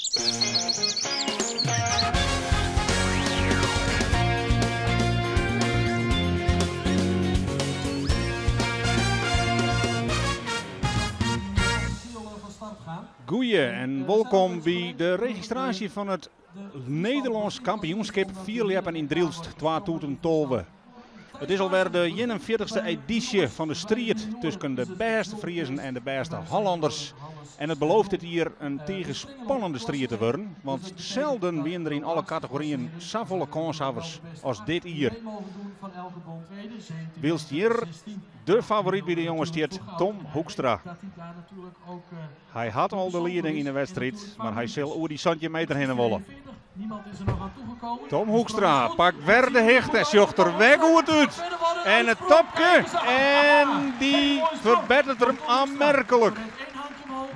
Goeie en welkom bij de registratie van het Nederlands kampioenschap vierleppen in Drielst 2012. Het is alweer de 41ste editie van de strijd tussen de beste Friezen en de beste Hollanders. En het belooft het hier een tegenspannende strijd te worden, want zelden winnen er in alle categorieën zoveel kanshebbers als dit hier. Wilst hier de favoriet bij de jongens stiert Tom Hoekstra. Hij had al de leiding in de wedstrijd, maar hij zal over die centimeter heen willen. Tom Hoekstra pakt weer de hecht en zocht er weg hoe het doet. En het topje en die verbetert hem aanmerkelijk.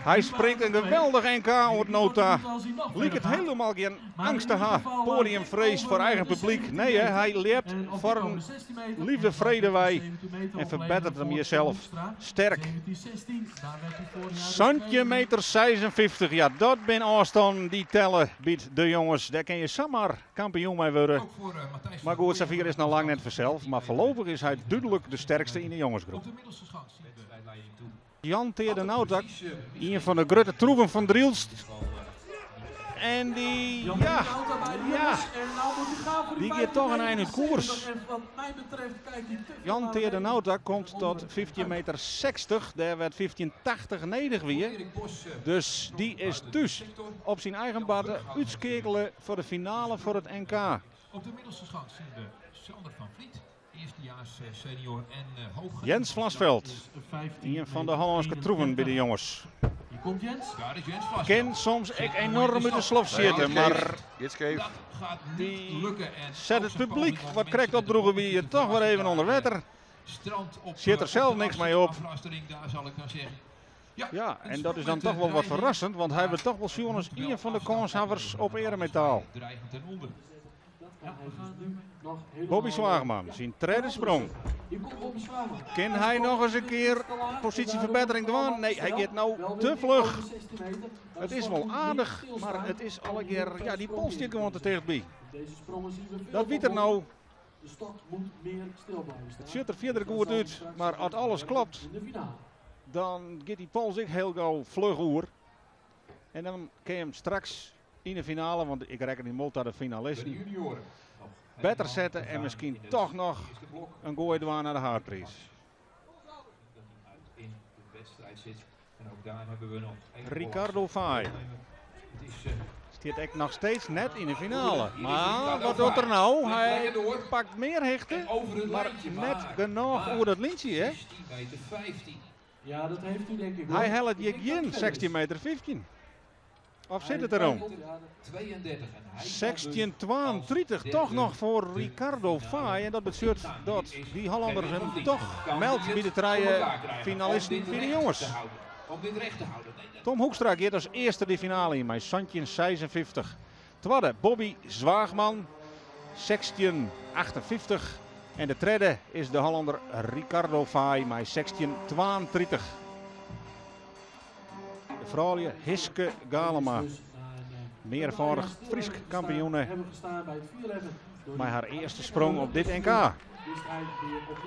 Hij springt een geweldig NK op nota. Liek het helemaal geen angst te hebben. Podiumvrees voor eigen publiek. Nee, hij leert voor een liefde vrede wij. En verbetert hem jezelf. Sterk. Centimeter 56. Ja, dat ben afstand die tellen biedt de jongens. Daar kan je zomaar kampioen mee worden. Maar goed, Xavier is nog lang net vanzelf. Maar voorlopig is hij duidelijk de sterkste in de jongensgroep. Jan Teerde Nautak, een van de grote troeven van Drielst. En die, die gaat toch een eind uit koers. Jan Teerde Nautak komt tot 15,60 meter. Daar werd 15,80 nedig weer. Dus die is dus op zijn eigen baden uitskekelen voor de finale voor het NK. Op de middelste schans zien we Sander van Vliet. Eerstejaars senior en hoog. Jens Vlasveld, een van de Hollandse troeven bij de jongens. Hier komt Jens. Daar is Jens Vlasveld. Ken soms echt enorm uit de slof zitten, maar die zet het publiek wat krijgt opdroegen wie je toch weer even onder water. Zit er zelf niks mee op. Ja, en dat is dan toch wel wat verrassend, want hij wordt toch wel zien als een van de kanshebbers op eremetaal. Bobby Zwageman, zijn tweede sprong. Kan hij nog eens een keer positieverbetering doen? Nee, hij gaat nou te vlug. Het is wel aardig, maar het is alle keer, ja, die pols zit gewoon te dichtbij. Dat weet er nou. Het ziet er verder goed uit, maar als alles klopt, dan gaat die pols echt heel gauw vlug oer. En dan kan je hem straks in de finale, want ik reken in Malta de finalisten, beter zetten en misschien toch nog een gooi doen naar de haardprijs. Ricardo Fay zit echt nog steeds net in de finale. Maar wat doet er nou? Hij pakt meer hechten, maar net genoeg over dat lintje, hè? Ja, dat heeft u denk ik. Hij helpt je geen 16 meter 15. Of zit het erom? 16-32 toch nog voor Ricardo Fay. En dat betekent dat die Hollanders hem toch meldt bij de drie finalisten bij de jongens. Tom Hoekstra gaat als eerste de finale in met 16-56. Tweede Bobby Zwageman 16-58. En de derde is de Hollander Ricardo Fay met 16-32. De vrouwje Hiske Galema, meervoudig Fries kampioene, met haar eerste sprong op dit NK.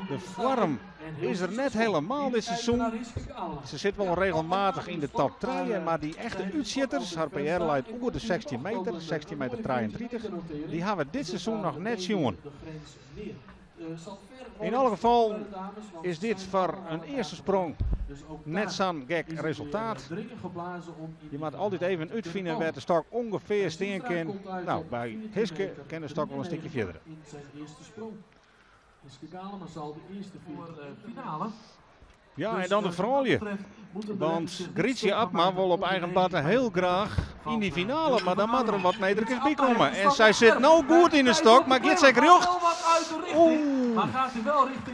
De vorm is er net helemaal dit seizoen. Ze zit wel regelmatig in de top 3, maar die echte uitzitters, haar PR leidt over de 16 meter 33, die hebben we dit seizoen nog net zien. In elk geval is dit voor een eerste sprong net zo'n gek resultaat. Je moet altijd even uitvinden waar de stok ongeveer steen kan. Nou, bij Hiske kan de stok wel een stukje verder. Hiske Galema zal de eerste voor de finale. Ja, en dan de vrouwje. Want Grietje Abma wil op eigen baten heel graag in die finale, maar dan moet er wat Nederlanders bij komen. En zij zit nou goed in de stok, maar gaat zeker jocht.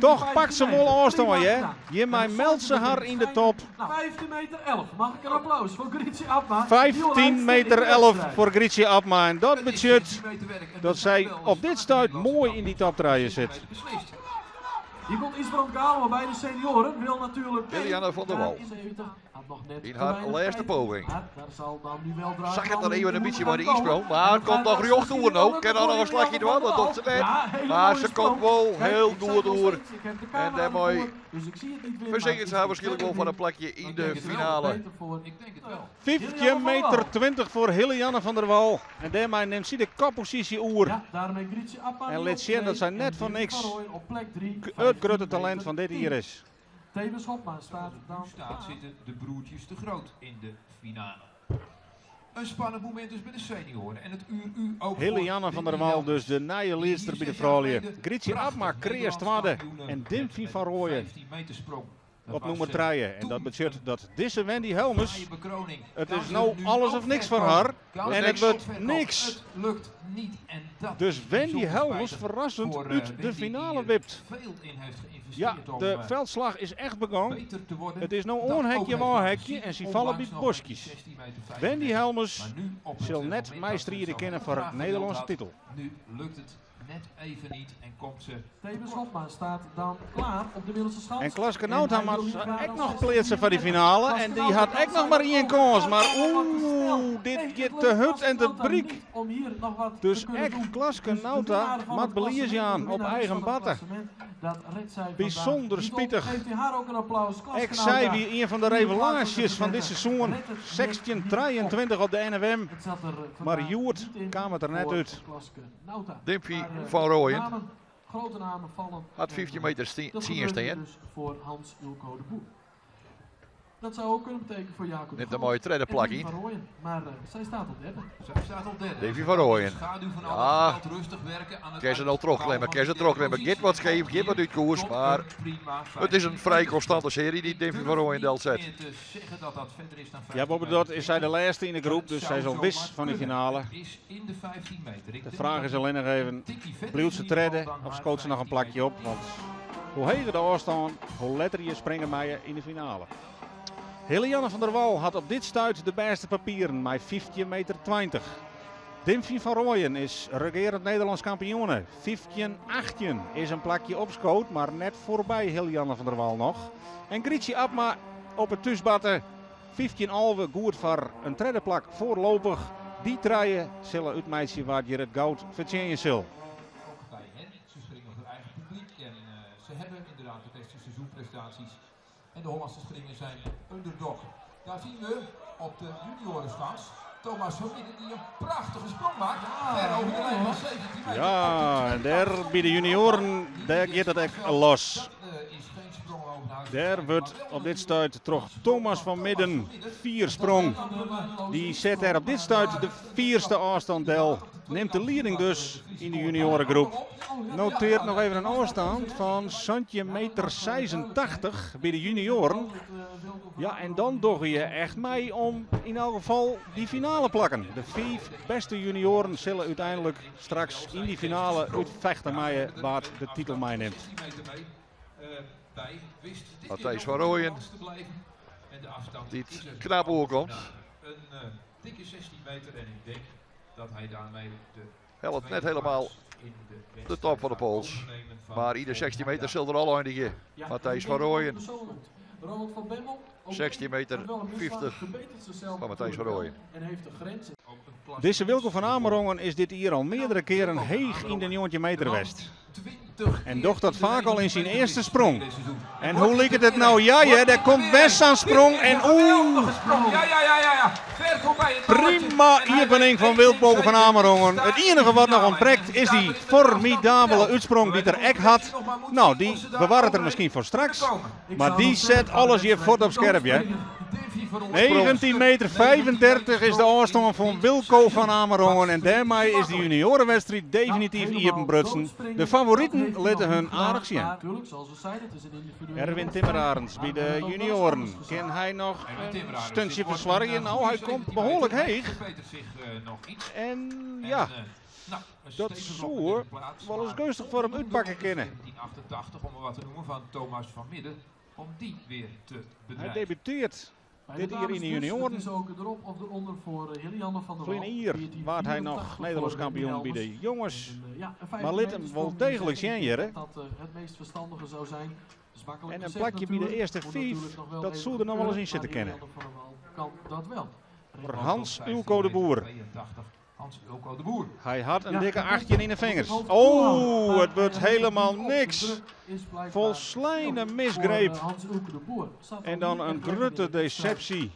Toch pakt ze wel afstand, hè? Je mij meldt ze haar in de top. 15 meter 11. Mag ik een applaus voor Grietje Abma? 15 meter 11 voor Grietje Abma. En dat betekent dat zij op dit stuit mooi in die top 3 zit. Hier komt Isbrand Galema bij de senioren. Wil natuurlijk Liliana van der Wal. Had nog net In haar laatste poging. Maar daar zal dan nu wel draaien. Zag het dan even een beetje bij de insprong, maar het komt nog recht door nou. Kan dan nog een slagje door, dat doet ze net. Maar ze komt wel heel goed door. En daarmee verzekert ze haar waarschijnlijk wel van een plekje in de finale. Ik denk het wel. 15 meter 20 voor Helianne van der Wal. En daarmee neemt ze de koppositie oer. Ja, daarmee Grietje Appa. En laat zien dat zij net voor niks het grote talent van dit hier is. Tevens Hopma staat dan. Nu zitten de broertjes te groot in de finale. Een spannend moment dus bij de senioren. En het uur ook. Helianne van der Wal, dus de nieuwe leerster bij de vrouwen. Grietje Abma kreeg tweede en Dimfie van Rooyen op nummer 3. En dat betekent dat deze Wendy Helmers, het is nou alles of niks voor haar. En het wordt niks. Het lukt niet. En dat Dus Wendy Helmers verrassend uit de finale wipt. Ja, de veldslag is echt begonnen. Het is nou onhekje waar hekje en ze vallen bij bosjes. Wendy Helmers zal net meistrijden kennen voor het Nederlandse titel. Nu lukt het net even niet en komt ze. Tevens Hopma staat dan klaar op de middelste schans. En Klaske Nauta had ook nog plaatsen voor die finale. En die had ook nog maar één kans. Maar dit gaat te hut en te briek. Dus echt Klaske Nauta met Belize aan op eigen batten. Bijzonder spietig. Ik zei wie een van de revelaties van dit seizoen. 16-23 op de NWM. Maar Joert kwam het er net uit. Dimfie van Rooyen Grote namen vallen. had 15 meter 10 staan. Dus voor Hans Ilko de Boer. Dat zou ook kunnen betekenen voor Jacob. Net een mooie tweede plakje. Maar zij staat op derde. Zij staat op derde. Dimfie van Rooyen. Ja, rustig werken aan het. kan ze nou terugklimmen, kan ze terugklimmen. Git wat scheef, git wat uit koers, maar het is een vrij constante serie die Dimfie van Rooyen delt zet. Ja, bovendien is zij de laatste in de groep, dus zij is al wis van de finale. De vraag is alleen nog even, blijft ze treden of scoot ze nog een plakje op? Want hoe heger de afstand, hoe letter je springen mij in de finale. Helianne van der Wal had op dit stuit de beste papieren, met 15 meter 20. Dimfie van Rooyen is regerend Nederlands kampioene. 15-18 is een plakje op schoot, maar net voorbij Helianne van der Wal nog. En Grietje Abma op het tusbatten. 15 alve goed voor een tweede plak voorlopig. Die draaien zullen uitmeisje waar je het goud verdienen zal. Ze springen op hun eigen publiek en ze hebben inderdaad de beste seizoenprestaties. En de Hollandse springers zijn underdog. Daar zien we op de juniorenschans Thomas van Midden die een prachtige sprong maakt. Ver over de lijn van 17 meter. Ja, en daar bij de junioren, daar gaat het echt los. Dat is geen sprong over de huis. Daar wordt op dit stuit terug Thomas van Midden 4 sprong. Die zet er op dit stuit de 4ste afstanddeel. Neemt de leiding dus in de juniorengroep. Noteert nog even een afstand van centimeter 86 bij de junioren. Ja, en dan doe je echt mee om in elk geval die finale plakken. De 5 beste junioren zullen uiteindelijk straks in die finale uitvechten mee waar de titel meeneemt. Matthijs van Rooyen, die het knap overkomt. Een dikke 16 meter en ik denk dat hij daarmee Helpt net helemaal de top van de pols. Maar ieder 16 meter zal er al eindigen. Matthijs van Rooyen. 16 meter 50 van Matthijs van Rooyen. Deze Wilco van Amerongen is dit hier al meerdere keren heeg in de 90 meter west. En docht dat vaak al in zijn eerste sprong. En hoe liep het nou? Ja, daar komt West aan sprong en Ja. Ver voorbij het prima oefening van Wilco van Amerongen. Het enige wat nog ontbreekt is die formidabele uitsprong die er ek had. Nou, die bewaart er misschien voor straks. Maar die zet alles hier voort op scherp, hè. 19 meter 35 is de afstand van Wilco van Amerongen. En daarmee is de juniorenwedstrijd definitief Iepenbrutsen. De favorieten laten hun aardig zien. Erwin Timmerarens bij de junioren. Kan hij nog een stuntje verzwargen? Nou, hij komt behoorlijk heeg. En ja, dat zou wel eens gunstig voor hem uitpakken kunnen. 1988, om er wat te noemen, van Thomas van Midden. Om die weer te bedrijven. Hij debuteert dit hier in de junioren. Vlien hier waard hij nog Nederlands kampioen bij de jongens. Maar liet hem wel degelijk zien hier. Dat het meest verstandige zou zijn En een plakje bij de eerste 5, dat zou er nog wel eens in zitten kennen. Kan dat wel. Voor Hans Ulco de Boer. Hans Ulco de Boer. Hij had een dikke 18 in de vingers. Oh, het wordt helemaal niks. Volslijne misgreep. En dan een grote deceptie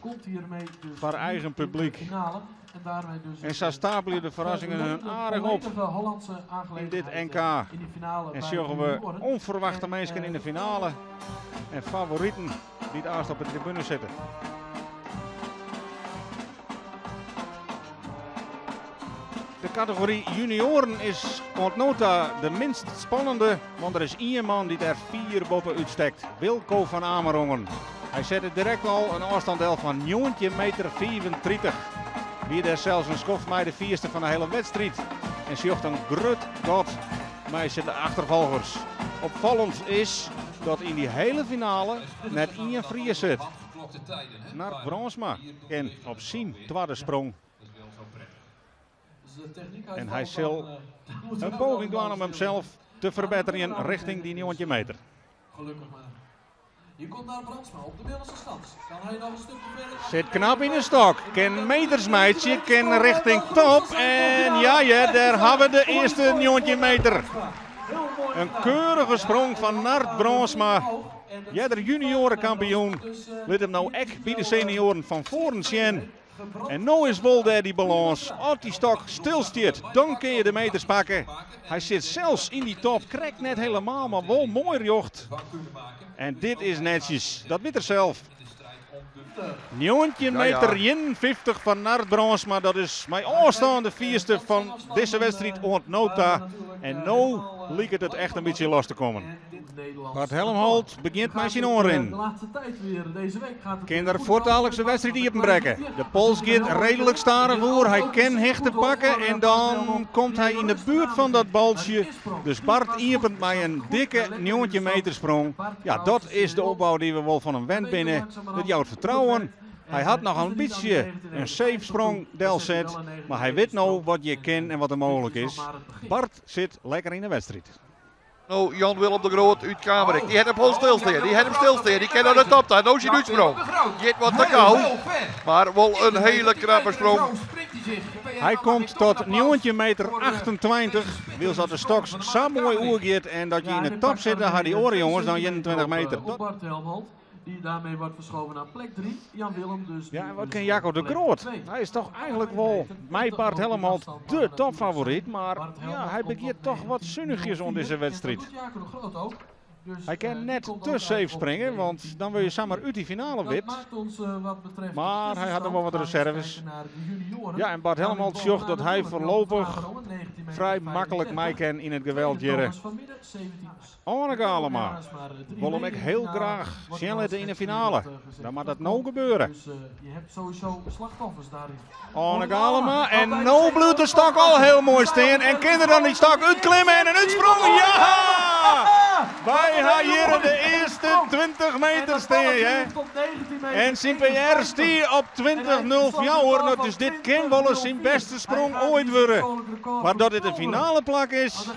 voor eigen publiek. En zo stapelen de verrassingen hun aardig op in dit NK. En zorgen we onverwachte mensen in de finale. En favorieten die het aardig op de tribune zitten. De categorie junioren is tot nota de minst spannende, want er is één man die er 4 boppen uitsteekt. Wilco van Amerongen. Hij zette direct al een afstanddeel van 19,35 meter. Wie er zelfs een schof bij de 4ste van de hele wedstrijd. En zocht een grut god bij de achtervolgers. Opvallend is dat in die hele finale net één vrije zit. Naar Bronsma en op zijn tweede sprong. En hij zal een poging doen om hemzelf te verbeteren richting die 19 meter. Gelukkig maar. Je komt naar Brandsma op de middelste stand. Kan hij nog een stukje verder? Zit knap in de stok. Ken metersmeidje, ken richting top. En ja, daar hebben we de eerste 19 meter. Een keurige sprong van Nart Bronsma. Ja, de juniorenkampioen. Liet hem nou echt bij de senioren van voren zien. En nu is wel daar die balans. Als die stok stilstaat, dan kun je de meters pakken. Hij zit zelfs in die top. Krijgt net helemaal, maar wel mooi jocht. En dit is netjes. Dat weet er zelf. 19 meter 51 van Nart Bronsma. Dat is mijn aanstaande 4ste van deze wedstrijd ontnota. En nu lijkt het echt een beetje los te komen. Bart Helmholt begint met zijn oren. De laatste tijd weer. Deze week gaat het Kinder voortdagelijkse wedstrijd die hem breken. De Pols gaat redelijk staren voor. Hij kan hechten pakken en dan komt hij in de buurt van dat baltje. Dus Bart iepent met een dikke 19 meter sprong. Ja, dat is de opbouw die we wel van hem wend binnen. Dat jouw vertrouwen. Hij had nog een beetje een safe sprong delzet, maar hij weet nou wat je kan en wat er mogelijk is. Bart zit lekker in de wedstrijd. Nou, Jan-Willem de Groot uit Kamerik. Die had hem gewoon stilstaan. Die kan naar de top staan. Nou is hij uitsprong. Je hebt wat te kou, maar wel een hele knappe sprong. Hij komt tot 19 meter 28. Wil dat de stoks zo mooi oergeert en dat je in de top zit, dan gaat die oren jongens dan 21 meter. Bart Helmholt, die daarmee wordt verschoven naar plek 3. Jan Willem dus. Ja, wat kan Jaco de Groot? Hij is toch eigenlijk wel, mij Bart Helmholt, de topfavoriet. Maar ja, hij begint toch wat zunnigjes onder deze wedstrijd. Jaco de Groot ook. Dus, hij kan net te safe springen, want dan wil je samen uit die finale wit. Maar hij had nog wel wat reserves. Ja, en Bart Helmholt zocht dat hij voorlopig vrij makkelijk mij kan in het geweld jaren. Anneke allemaal. Wil hem ik heel graag zien in de finale. Dan moet dat nou gebeuren. Dus je hebt sowieso slachtoffers daarin. Anneke allemaal. En nou bloedt de stok al heel mooi steen. En kinderen dan die stok uitklimmen en een uitsprong. Ja! Wij gaan hier de eerste 20 meter steen. En Sint-Pierre stier op 20.04. Dus dit kan wel eens zijn beste sprong ooit worden. Maar dat dit de finale plak is.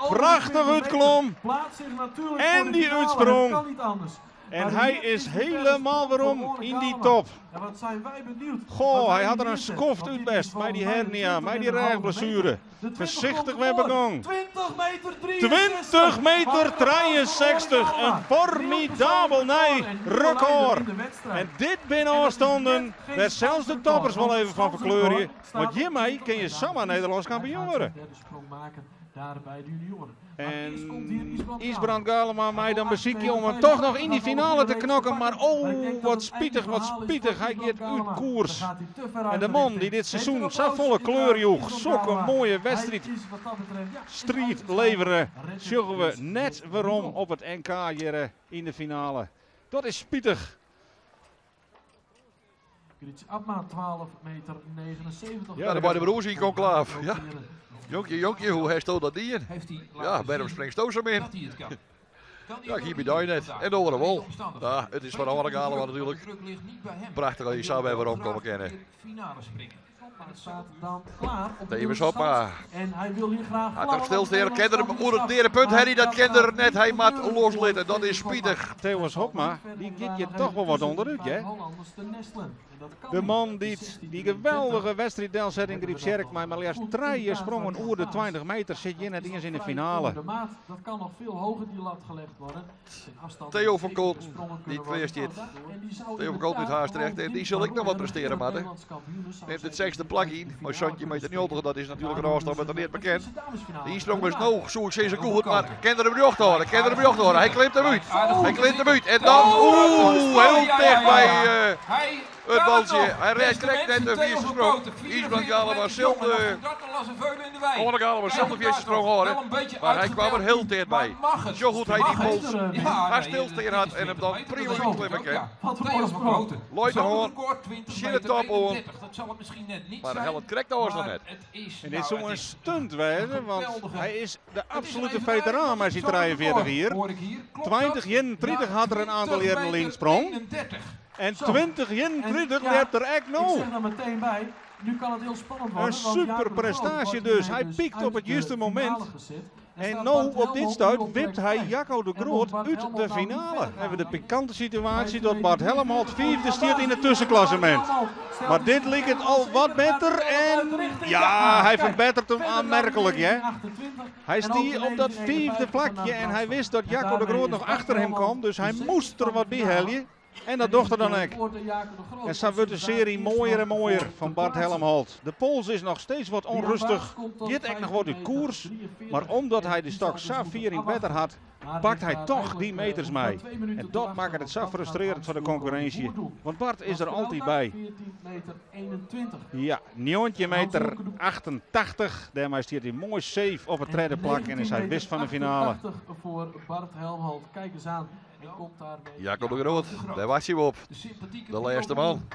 Prachtig uitklom. En die uitsprong. En hij is helemaal waarom in die top. En wat zijn wij benieuwd. Goh, hij had er een skoft uit best. Bij die hernia, bij die rugblessure. Voorzichtig weer begon. 20 meter 63. Een formidabel record. En dit binnen afstanden werd zelfs de toppers wel even van verkleuren. Want hiermee kun je zomaar Nederlands kampioen worden. Daar bij de junioren. En Isbrand Galema mij dan beziekje om hem toch nog in die finale te knokken. Maar oh, wat spietig, wat spietig. Hij gaat uit koers. En de man die dit seizoen zo volle kleur joeg. Zulke mooie wedstrijd. Strijd leveren. Zullen we net waarom op het NK hier in de finale. Dat is spietig. Abma 12 meter 79. Ja, dan bij de broers in conclave. Ja. Jonkje, hoe heeft dat dien? Ja, bij hem springt Stoos hem in. Ja, hier bij net. En door de wol. Ja, het is van Anneke allemaal natuurlijk. Prachtig dat je zo bij waarom komen kennen. Hopma staat dan klaar. Tevens Hopma. En hij wil hier graag. Hij kan stilstaan. Kender hem oriënteren punt. Harry, dat kender net. Hij maat loslitten. Dat is spietig. Tevens Hopma, die geeft je toch wel wat onder druk, hè? De man die geweldige wedstrijddelzetting Griep Sjerk, maar liefst 3 sprongen over de 20 meter zit je net eens in de finale. Dat kan nog veel hoger die lat gelegd worden. Theo van Koolten, die tweest dit. Theo van Koolten uit Haastrecht. En die zal ik nog wat presteren, maat. Neemt het 6e plak in. Maar Santje meter 90, dat is natuurlijk een afstand, maar dat niet bekend. Die sprong is nog zo zeer goed, maar kende hem niet houden. Kende hem niet houden. Hij klimt hem uit. Hij klimt hem uit. En dan, heel dicht bij het baltje. Hij rijdt direct net de 4e sprong. Isbrand Galema zilde. Onder Galema zilde 4e sprong horen. Maar hij kwam er heel dicht bij. Zo goed hij die pols haar stilstaan had en hem dan prima klimmen kan. Lloyd de Hoorn, Shinne top on. Maar hij had het correct nog net. En dit zou een stunt wezen, want hij is de absolute veteraan als hij 43 hier. 20-31 had er een aantal jaren links sprong. En 20-31 werd er echt nog. Ik zeg er meteen bij, nu kan het heel spannend worden. Een super prestatie dus. Hij piekt op het juiste moment. En nu op dit stuit wipt hij Jacco de Groot uit de finale. We hebben de pikante situatie dat Bart Helmholt 4e stiert in het tussenklassement. Maar dit ligt het al wat beter en ja, hij verbetert hem aanmerkelijk. Hè? Hij stier op dat 4e plakje en hij wist dat Jacco de Groot nog achter hem kwam. Dus hij moest er wat bij heljen. En dat dochter dan ook. En zo wordt de serie mooier en mooier van Bart Helmholt. De Pools is nog steeds wat onrustig. Dit echt nog wat in koers. Maar omdat hij de stok zo 4 in beter had, pakt hij toch die meters mee. En dat maakt het zo frustrerend voor de concurrentie. Want Bart is er altijd bij. Ja, 19 meter 88. Daarmee stiert hij mooi safe op het derde plak en is hij wist van de finale. Voor Bart Helmholt. Kijk eens aan. Jacco de Groot, daar was hij op. De laatste man.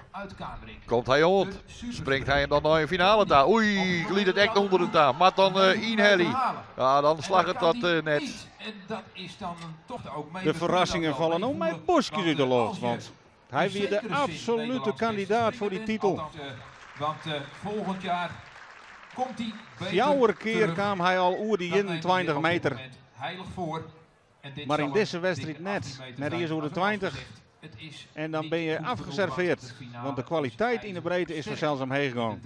Komt hij rond. Springt hij hem dan naar een finale daar. Oei, liet het echt onder de taan. Maar dan inhelly. Ja, dan slag het dat net. De verrassingen vallen ook met bosjes uit de lucht. Want hij weer de absolute kandidaat voor die titel. Want volgend jaar komt hij. 4 keer kwam hij al over die 21 meter. Heilig voor. Maar in deze wedstrijd net is over de 20. En dan ben je afgeserveerd. Want de kwaliteit in de breedte is vanzelfs omheen gegaan.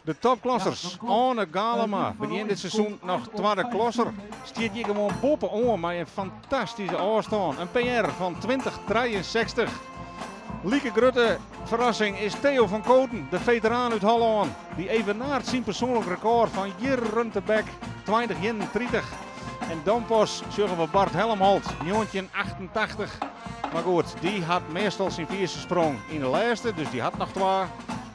De topklassers, Arne Galema, begin dit seizoen nog 2e klasser. Stiert je gewoon boppen om met een fantastische afstand. Een PR van 2063. Lieke grote verrassing is Theo van Koten, de veteraan uit Holland. Die evenaart zijn persoonlijk record van Jeroen de Bek, 2031. En dan pas zeggen we Bart Helmholt, 1988. Maar goed, die had meestal zijn 4e sprong in de laatste, dus die had nog 2.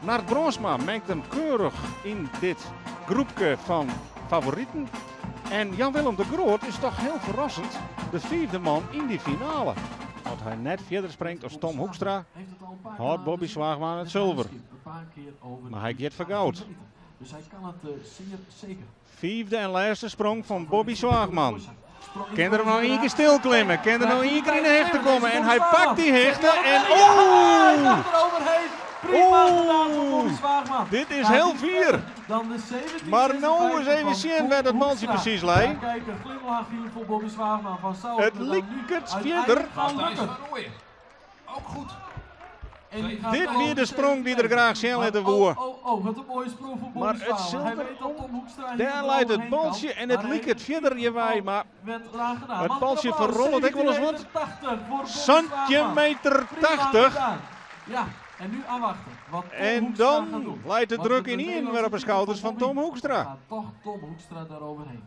Nart Bronsma mengt hem keurig in dit groepje van favorieten. En Jan-Willem de Groot is toch heel verrassend de 4e man in die finale. Want hij net verder springt als Tom Hoekstra, houdt Bobby Zwaagman het zilver. Maar hij gaat voor goud. Dus hij kan het zeer zeker. 4e en laatste sprong van Bobby Zwaagman. Kan er nog 1 keer stil klimmen, kan er nog 1 keer in de hechten komen en hij pakt die hechten en dit is heel 4. Maar nou eens even zien waar dat baltje precies lijkt. Het likt verder. Ook goed. Dit weer de sprong die er graag zien laten woer. Wat een mooie sprong voor Bobby Maar het zilver, daar leidt het baltje en het likt het verder hierbij. Maar het baltje verrollt ik wel eens wat. Centimeter 80. Ja, en nu aanwachten. En dan leidt de druk in weer op de schouders van Tom Hoekstra. Gaat toch Tom Hoekstra daaroverheen.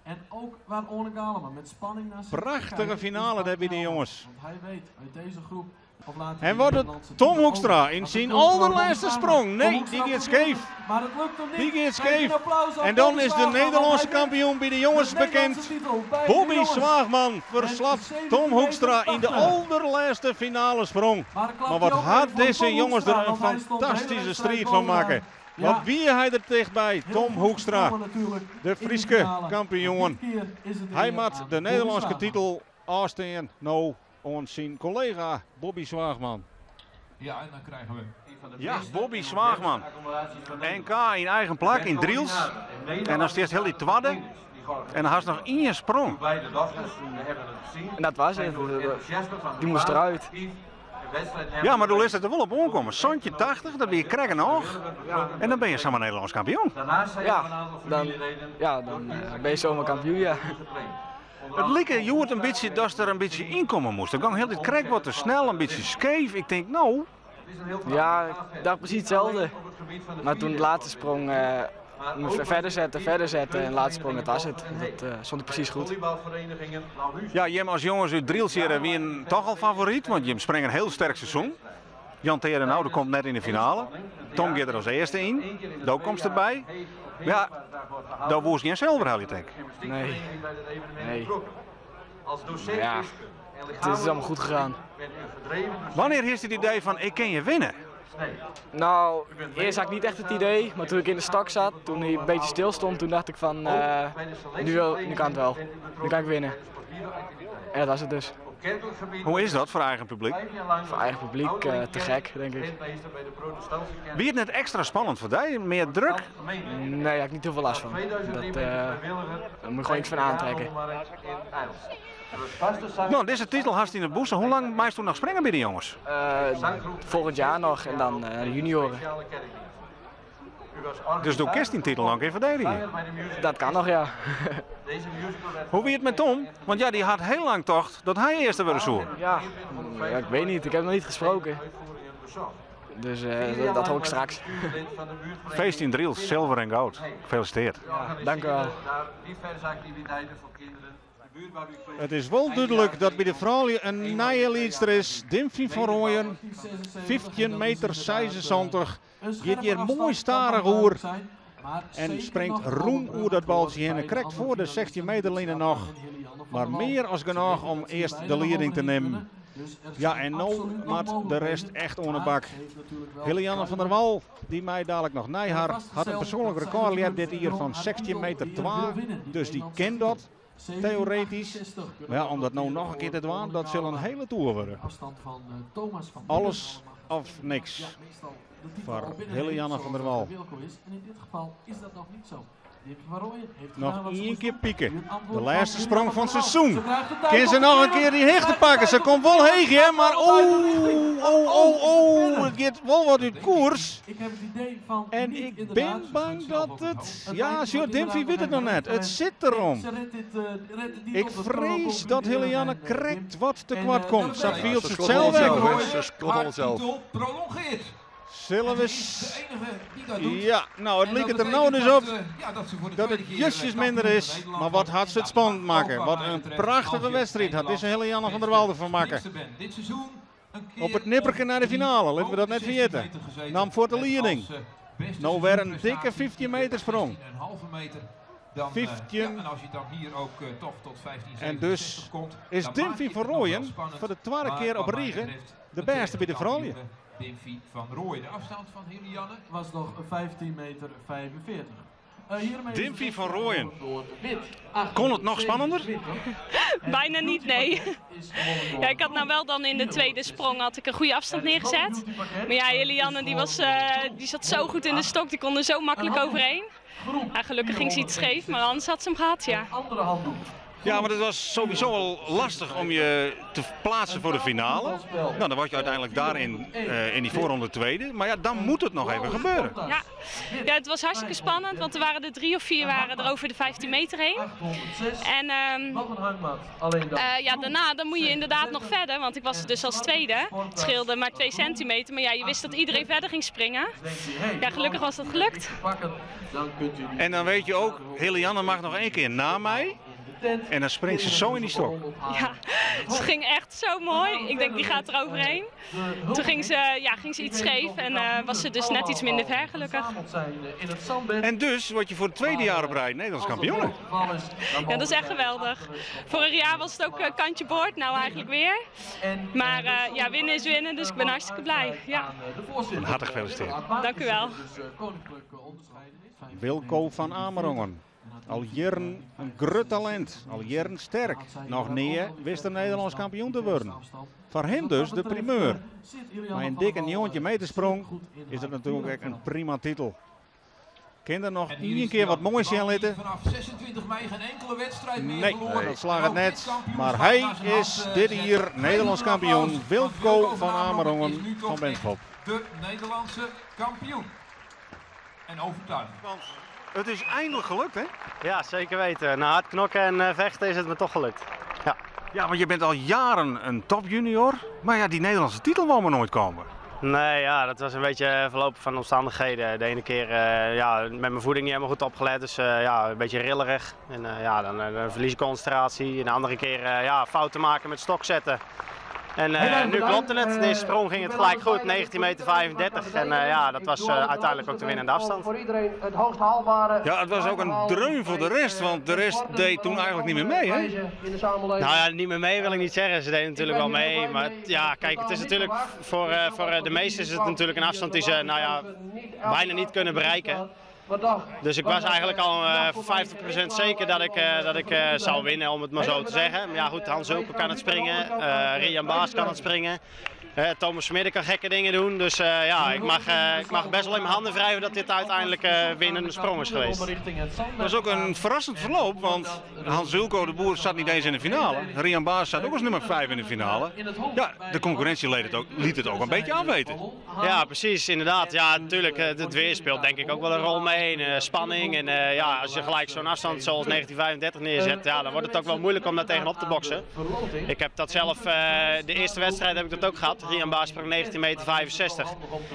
En ook waar Arne Galema met spanning naar zich. Prachtige finale daar bij de jongens. Want hij weet uit deze groep. En wordt het Tom Hoekstra in zijn allerlaatste sprong. Nee, die gaat scheef. Maar het lukt hem niet. Die gaat scheef. En dan is de Nederlandse kampioen bij de jongens bekend. Bobby Zwaagman verslaat Tom Hoekstra in de allerlaatste finale sprong. Maar wat had deze jongens er een fantastische strijd van maken. Wat wie hij er dichtbij, Tom Hoekstra, de Friese kampioen. Hij maakt de Nederlandse titel afstaan nou aan zijn collega Bobby Zwaagman. Ja, en dan krijgen we Ja, Bobby Zwaagman. NK in eigen plak, in Driels. En dan steeds heel die twadde. En dan had ze nog één sprong. En dat was het. Die moest eruit. Ja, maar toen is het er wel op aankomen. Zondje 80, dan ben je krijgen nog. En dan ben je zomaar Nederlands kampioen. Dan ben je zomaar kampioen, ja. Het leek Joert een beetje dat er een beetje inkomen moest. Dan ging heel dit krijg wat te snel, een beetje scheef. Ik denk, nou... Ja, ik dacht precies hetzelfde. Maar toen de laatste sprong, verder zetten en de laatste sprong, dat was het. Dat stond ik precies goed. Ja, Jim als jongens uit Driels hier wie een toch al favoriet, want Jim springt een heel sterk seizoen. Jan Terenoude komt net in de finale. Tom gaat er als eerste in. Dook komt erbij. Ja, daar woest geen zilver, ik denk. Nee. Ja, het is allemaal goed gegaan. Wanneer heeft het idee van, ik kan je winnen? Nou, eerst had ik niet echt het idee, maar toen ik in de stak zat, toen hij een beetje stil stond, toen dacht ik van, nu kan het wel. Nu kan ik winnen. En dat was het dus. Hoe is dat voor eigen publiek? Voor eigen publiek te gek, denk ik. Wie het net extra spannend voor jou? Meer druk? Nee, daar heb ik niet heel veel last van. Daar moet je gewoon iets van aantrekken. Nou, deze titel had hij in de boezen. Hoe lang maakt toen nog springen bij de jongens? Volgend jaar nog en dan de junioren. Dus doe Kerst die titel nog even verdedigen? Dat kan nog, ja. Hoe wie het met Tom? Want ja, die had heel lang toch dat hij eerste wilde zoeken. Ja, ik weet niet. Ik heb nog niet gesproken. Dus dat hoor ik straks. Feest in Driels, zilver en goud. Gefeliciteerd. Ja, dank u wel. Het is wel duidelijk dat bij de vrouwen een nieuwe leidster is. Dimfie van Rooyen, 15 meter 76. Gaat hier mooi starig oer. En springt roem oer dat baltje heen en krijgt voor de 16 meter lijnen nog. Maar meer als genoeg om eerst de leiding te nemen. Ja, en nou maakt de rest echt onderbak. Helianne van der Wal, die mij dadelijk nog nijhaar, had een persoonlijk record dit hier van 16 meter 12. Dus die kent dat. Theoretisch. Maar ja, om dat nou nog een keer te doen, dat zal een hele tour worden. Alles of niks. Voor Helianne van der Wal. En in dit geval is dat nog niet zo. Nog één keer pieken. De laatste sprong van het seizoen. Kan ze nog een keer die hechte pakken? Ze komt wel heeg, hè? Maar het gaat wel wat uit koers. En ik ben bang dat het... Ja, Sjoerd Dimfie weet het nog net. Het zit erom. Ik vrees dat Helianne correct wat te kwart komt. Ze viel hetzelfde. Haar titel prolongeert. Zullen we... Ja, nou het lijkt er nou dus op dat het justjes minder is. Maar wat had ze het spannend maken. Wat een prachtige wedstrijd had deze Helianne van der Wal ervan maken. Op het nipperke naar de finale, laten we dat net vergeten. Nam voor de leiding. Nou weer een dikke 15 meter sprong. 15. En als je dan hier ook toch tot 15 en dus is Dimfie van Rooyen voor de tweede keer op Riegen de beste bij de vrouwen. Dimfie van Rooyen. De afstand van Helianne was nog 15 meter 45. Dimfie van Rooyen. Kon het nog spannender? Bijna niet, nee. Ja, ik had nou wel dan in de tweede sprong had ik een goede afstand neergezet. Maar ja, Helianne die zat zo goed in de stok, die kon er zo makkelijk overheen. Ja, gelukkig ging ze iets scheef, maar anders had ze hem gehad, ja. Ja, maar het was sowieso al lastig om je te plaatsen voor de finale. Nou, dan word je uiteindelijk daarin in die voorronde tweede. Maar ja, dan moet het nog even gebeuren. Ja, het was hartstikke spannend, want er waren er 3 of 4 er over de 15 meter heen. En ja, daarna dan moet je inderdaad nog verder, want ik was er dus als tweede. Het scheelde maar 2 centimeter, maar ja, je wist dat iedereen verder ging springen. Ja, gelukkig was dat gelukt. En dan weet je ook, Helianne mag nog 1 keer na mij. En dan springt ze zo in die stok. Ja, ze ging echt zo mooi. Ik denk, die gaat er overheen. Toen ging ze iets scheef en was ze dus net iets minder ver, gelukkig. En dus word je voor het tweede jaar op rij Nederlands kampioen. Ja, dat is echt geweldig. Vorig jaar was het ook kantje boord, nou eigenlijk weer. Maar ja, winnen is winnen, dus ik ben hartstikke blij. Ja. Hartelijk gefeliciteerd. Dank u wel. Wilco van Amerongen. Al jaren een groot talent, al jaren sterk. Nog niet wist de Nederlands kampioen te worden. Voor hem dus de primeur. Maar een dikke 9 meter sprong is het natuurlijk echt een prima titel. Kan er nog één keer wat moois zien laten? Vanaf 26 mei geen enkele wedstrijd meer Nee, verloren. dat slaagt het net. Maar hij is dit hier Nederlands kampioen. Wilco van Amerongen van Benschop. De Nederlandse kampioen. En overtuigend. Het is eindelijk gelukt, hè? Ja, zeker weten. Na hard knokken en vechten is het me toch gelukt. Ja. Ja, want je bent al jaren een topjunior. Maar ja, die Nederlandse titel wou maar nooit komen. Nee, ja, dat was een beetje verlopen van omstandigheden. De ene keer ja, met mijn voeding niet helemaal goed opgelet, dus ja, een beetje rillerig. En ja, dan verlies ik concentratie. En de andere keer ja, fouten maken met stok zetten. En nu klopte het. Deze sprong ging het gelijk goed, 19,35 meter. En ja, dat was uiteindelijk ook de winnende afstand. Voor iedereen het hoogst haalbare. Ja, het was ook een dreun voor de rest, want de rest deed toen eigenlijk niet meer mee, hè? Nou ja, niet meer mee wil ik niet zeggen. Ze deden natuurlijk wel mee. Maar ja, kijk, het is natuurlijk voor de meesten is het natuurlijk een afstand die ze nou ja, bijna niet kunnen bereiken. Dus ik was eigenlijk al 50% zeker dat ik zou winnen, om het maar zo te zeggen. Maar ja goed, Hans Hulpen kan het springen, Rian Baas kan het springen. Thomas Smidden kan gekke dingen doen, dus ja, ik mag best wel in mijn handen wrijven dat dit uiteindelijk winnende sprong is geweest. Dat was ook een verrassend verloop, want Hans Hulco de Boer zat niet eens in de finale. Rian Baas zat ook als nummer 5 in de finale. Ja, de concurrentie liet het ook een beetje afweten. Ja, precies, inderdaad. Ja, natuurlijk, het weer speelt denk ik ook wel een rol mee. Spanning en ja, als je gelijk zo'n afstand zoals 1935 neerzet, ja, dan wordt het ook wel moeilijk om daar tegenop te boksen. Ik heb dat zelf, de eerste wedstrijd heb ik dat ook gehad. Rian Baas sprong 19,65 meter.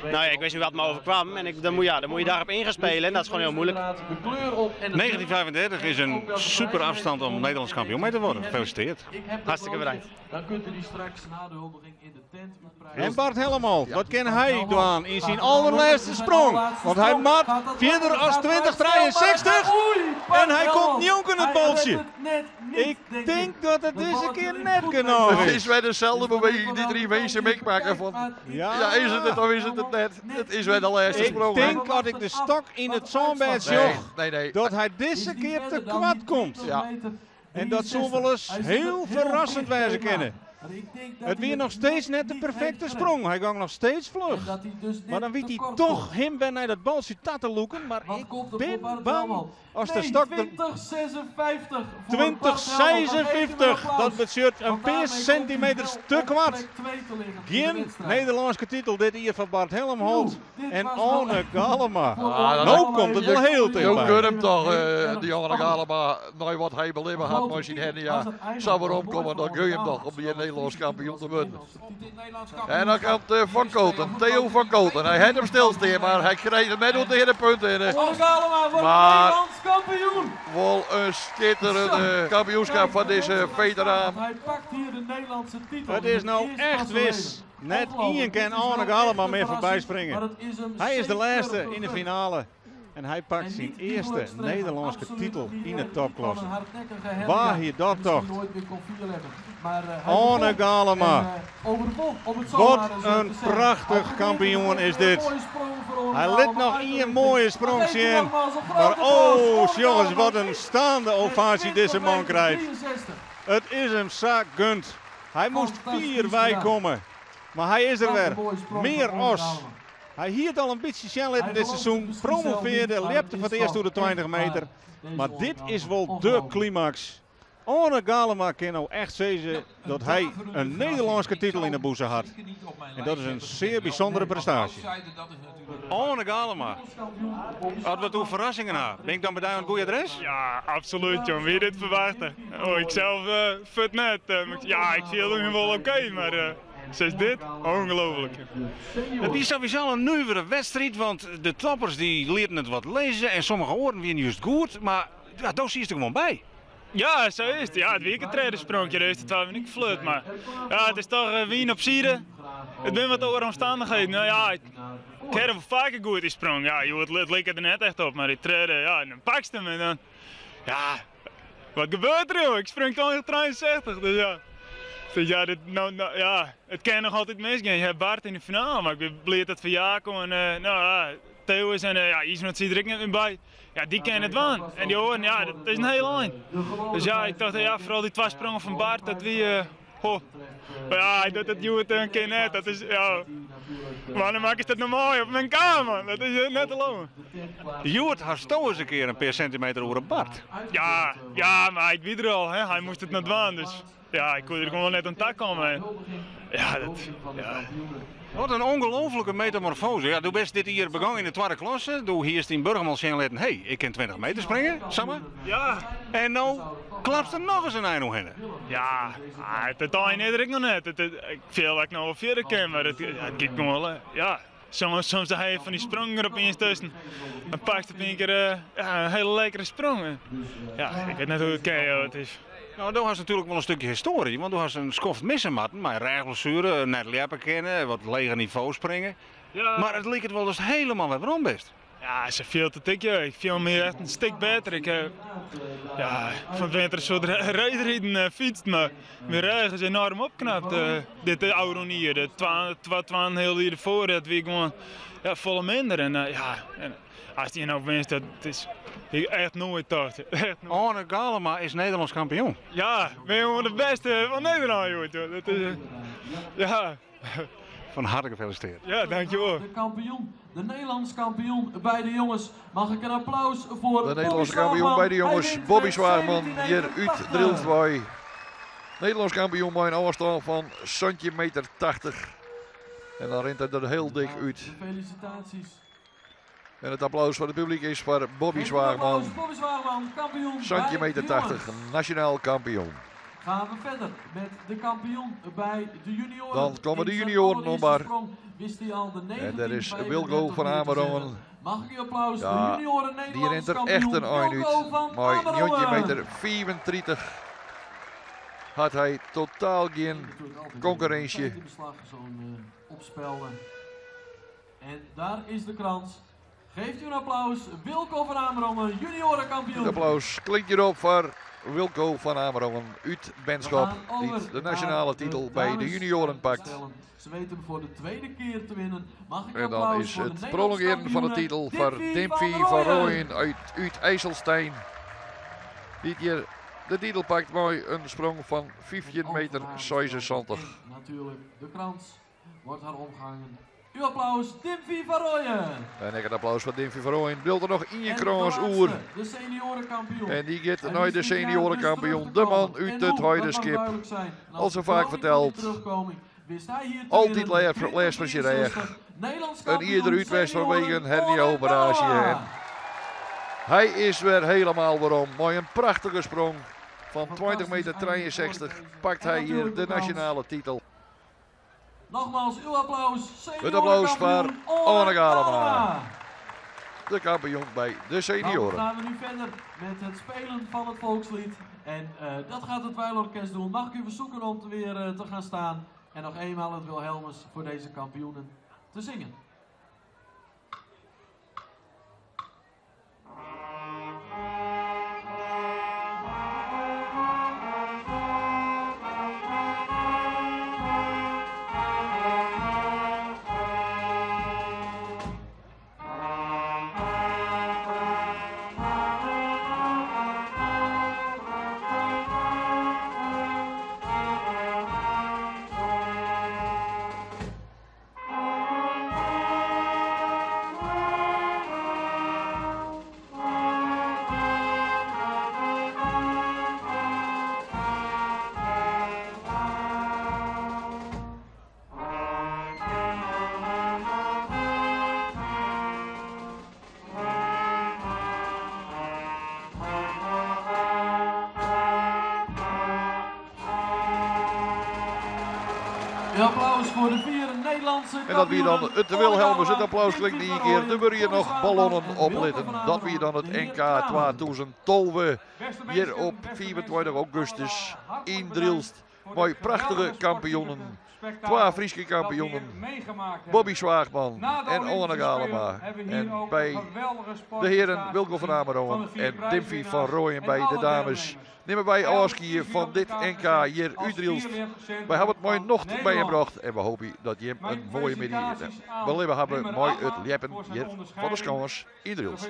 Nou ja, ik wist niet wat me overkwam en dan moet je daarop in gaan spelen en dat is gewoon heel moeilijk. 1935 is een super afstand om Nederlands kampioen mee te worden. Gefeliciteerd. Hartstikke bedankt. Dan kunt u die straks na de huldiging in de tent uitbreiden. En Bart Hellemold, wat kan hij doen in zijn allerlaatste sprong? Want hij maakt verder als 2063 en hij komt jonk in het boltje. Ik denk dat het deze keer net genoeg Het is. is weer dezelfde beweging die 3 mensen meemaken van. Ja, is het of is het net? Het is weer de laatste sprong. Ik denk dat ik de stok in het zandbed zocht, Nee. dat hij deze keer te kwad komt. Ja. En dat zal wel eens heel verrassend wijzen kennen. Het weer nog steeds net de perfecte sprong. Hij ging nog steeds vlug. Maar dan weet hij toch hem bij naar dat balsje te loeken. Maar ik ben bang als de stok er 2056. Dat betekent een paar centimeter te kwad. Geen Nederlandse titel dit hier van Bart Hellemold en Anne Galema. Nou komt het wel heel Je dichtbij. kunt hem toch, die Anne Galema, nou wat hij beleven had, maar zijn hernia zou weer omkomen, dan kun je hem toch om die Nederlands kampioen te worden. En dan komt Van Koten, Theo van Koten. Hij had hem stilstaan, maar hij kreeg hem net tegen de punten in. Maar wel een schitterende kampioenschap van deze veteraan. Hij pakt hier de Nederlandse titel. Het is nou echt wis. Net Ian kan Anne Galema meer voorbij springen. Hij is de laatste in de finale. En hij pakt zijn eerste Nederlandse titel in de topklasse. Waar hier dat toch? Anne Galema. Wat een prachtig kampioen is dit. Hij liet nog één mooie sprong zien. Maar oh jongens, wat een staande ovatie deze man krijgt. Het is hem zakgund. Hij moest 4 bij komen. Maar hij is er weer. Meer os. Hij hield al een beetje snel in dit seizoen. Promoveerde, lepte voor het eerst door de 20 meter. Maar dit is wel de climax. Anne Galema kan nou echt zeggen dat hij een Nederlandse titel in de boezem had. En dat is een zeer bijzondere prestatie. Anne Galema. Hadden we toen verrassingen na? Ben ik dan bij jou een goed adres? Ja, absoluut, John. Wie dit verwachten? Oh, ik zelf vet net. Ja, ik zie het nog wel oké, maar zoals dit, ongelooflijk. Het is sowieso een nieuwere wedstrijd, want de toppers die leerden het wat lezen en sommige oren weer niet juist goed, maar ja, daar zie je er gewoon bij. Ja, zo is het. Ja, het weekendtraidersprongje, de eerste 12 minuten flut, maar ja, het is toch wien op zijde. Het ben wat over omstandigheden. Nou ja, ik heb hem vaker goed die sprong. Ja, joh, het leek er net echt op, maar die treden, ja, en dan pak je hem en dan, ja, wat gebeurt er joh? Ik sprong toch 63, dus ja. Dus ja, ja, het kan nog altijd misgaan. Je hebt Bart in de finale, maar ik ben blij dat het van Jaco en nou ja, Theo is en ja, Ismet zit er ook niet meer bij. Ja, die kennen het wel. En die horen, ja, dat is een heel eind. Dus ja, ik dacht, ja, vooral die 2 sprongen van Bart, dat wie... ja, hij doet het Joet een keer net, dat is, ja... Maar dan maak ik dat normaal op mijn kamer, dat is net alone. Joet had toch eens een keer een paar centimeter over een Bart. Ja, maar hij weet er al, hè. Hij moest het net waan, dus... Ja, ik kon er gewoon net aan tak komen. Ja, dat... Ja. Wat een ongelofelijke metamorfose. Ja, du bent dit hier begonnen in de 2e klasse. Du hier in Burgerman zien laten, hey, ik kan 20 meter springen, samen. Ja. En nou klapst er nog eens een eind in. Ja, het eind ik nog net. Ik veel dat ik nog wel verder kan, maar het gaat gewoon wel. Ja, soms hij van die sprongen erop in tussen. Dan pakt het een keer een hele lekkere sprong. Ja, ik weet net hoe het KO is. Nou, dan was natuurlijk wel een stukje historie, want toen was een schoft missen matten, maar regelzuren, net leppen kennen, wat leger niveau springen. Ja. Maar het leek het wel dus helemaal weer waarom best. Ja, ze veel te dik, ik viel me echt een stuk beter. Ik van winter een soort reisrijden fietst, maar mijn rug is enorm opknapt. Dit oude hier, de 12 heel hier ervoor, dat we gewoon volle minder. En als die nou winst, dat is echt nooit dacht. Arne Galema is Nederlands kampioen. Ja, ben gewoon de beste van Nederland, joh. Dat is, ja. Van harte gefeliciteerd. Ja, dankjewel. De kampioen, de Nederlands kampioen bij de jongens. Mag ik een applaus voor de Nederlandse kampioen bij de jongens, Bobby Zwaarman, hier uit Drilswaai. Nederlands kampioen bij een afstand van centimeter 80. En dan rent hij er heel dik uit. Felicitaties. En het applaus van het publiek is voor Bobby Zwaarman. Bobby Zwaarman, kampioen centimeter 80, nationaal kampioen. Gaan we verder met de kampioen bij de junioren. Dan komen de junioren nog maar. Wist hij al de 19, en daar is Wilco van Amerongen. Mag ik u applaus? Ja, de junioren die rent er echt een eind uit. Maar 9,34 meter had hij totaal geen concurrentie. En daar is de krans. Geeft u een applaus, Wilco van Amerongen, juniorenkampioen. Het applaus klinkt hierop voor Wilco van Amerongen uit Benschop, die de nationale titel bij de junioren pakt. Ze weten hem voor de 2e keer te winnen. Mag ik en dan is het prolongeren van de titel voor Dimphy van Rooyen uit IJsselstein. Die hier de titel pakt bij een sprong van 15 meter 76. Natuurlijk, de krans wordt haar omgehangen. Uw applaus, Dimphy van Rooyen. En ik een applaus voor Dimphy van Rooyen. Wil er nog in krans oer. De seniorenkampioen. En die gaat naar de seniorenkampioen. De man uit het Heidenskip. Al zo vaak verteld. Altijd les van je recht. En ieder uitwest vanwege een hernia-operatie. Hij is weer helemaal waarom. Maar een prachtige sprong. Van 20 meter 63 pakt hij hier de nationale titel. Nogmaals uw applaus. Het applaus voor Arne Galema. De kampioen bij de senioren. Dan gaan we nu verder met het spelen van het volkslied. En dat gaat het Weilorkest doen. Mag ik u verzoeken om weer te gaan staan. En nog eenmaal het Wilhelmus voor deze kampioenen te zingen. Applaus voor de 4 Nederlandse. En dat weer dan het Wilhelmus. Het applaus klinkt niet een keer. Er worden hier nog ballonnen oplitten. Dat weer dan het NK 2012. Hier op 24 augustus in Drilst. Mooi prachtige kampioenen. 2 Friese kampioenen, Bobby Zwaagman en Onne Galema. En bij de heren Wilco van Amerongen en Dimfie van Rooyen bij de dames nemen wij afscheid van dit NK hier Udrielst. Wij hebben het mooi nog bijgebracht en we hopen dat je een mooie middag hebt. We hebben mooi het liepen hier van de Schans in Udrielst.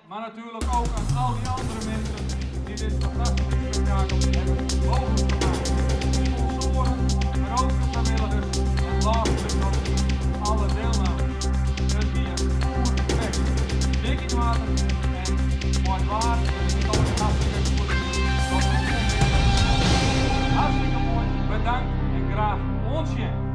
Maar natuurlijk ook aan al die andere mensen die dit fantastische spektakel hebben mogelijk gemaakt. Sponsoren, maar ook de vrijwilligers en last but not least alle deelnemers. Het hier goed gevecht. Dik in het water en mooi waar. Ik kan het hartstikke goed doen. Hartstikke mooi. Bedankt en graag onsje.